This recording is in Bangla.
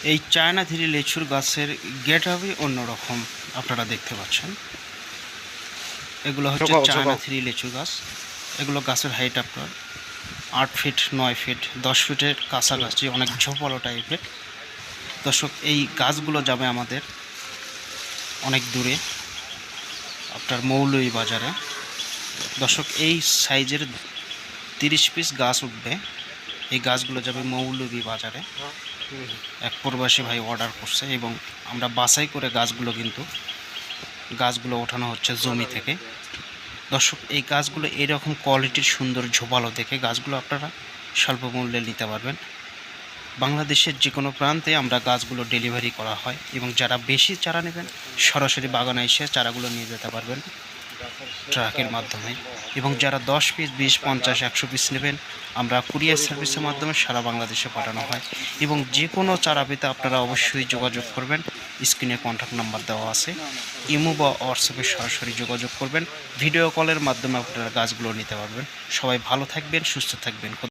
এই চায়না থ্রি লিচুর গাছের গেট হবে অন্যরকম, আপনারা দেখতে পাচ্ছেন। এগুলো হচ্ছে চায়না থ্রি লিচু গাছ। এগুলো গাছের হাইট আপনার 8 ফিট, 9 ফিট, 10 ফিটের কাছাকাছি, অনেক ঝোপালো টাইপের। দর্শক, এই গাছগুলো যাবে আমাদের অনেক দূরে, আপনার মৌলভীবাজারে। দর্শক, এই সাইজের 30 পিস গাছ উঠবে। এই গাছগুলো যাবে মৌলভীবাজারে। এক প্রবাসী ভাই অর্ডার করছে এবং আমরা বাছাই করে গাছগুলো ওঠানো হচ্ছে জমি থেকে। দর্শক, এই গাছগুলো এরকম কোয়ালিটির সুন্দর ঝোপালো দেখে গাছগুলো আপনারা স্বল্প মূল্যে নিতে পারবেন। বাংলাদেশের যে কোনো প্রান্তে আমরা গাছগুলো ডেলিভারি করা হয় এবং যারা বেশি চারা নেবেন সরাসরি বাগানে এসে চারাগুলো নিয়ে যেতে পারবেন ট্রাকের মাধ্যমে। এবং যারা 10 পিস, 20, 50, 100 পিস নেবেন আমরা কুরিয়ার সার্ভিসের মাধ্যমে সারা বাংলাদেশে পাঠানো হয়। এবং যে কোনো চারা পেতে আপনারা অবশ্যই যোগাযোগ করবেন। স্ক্রিনে কন্ট্যাক্ট নাম্বার দেওয়া আছে, ইমো বা হোয়াটসঅ্যাপে সরাসরি যোগাযোগ করবেন। ভিডিও কলের মাধ্যমে আপনারা গাছগুলো নিতে পারবেন। সবাই ভালো থাকবেন, সুস্থ থাকবেন।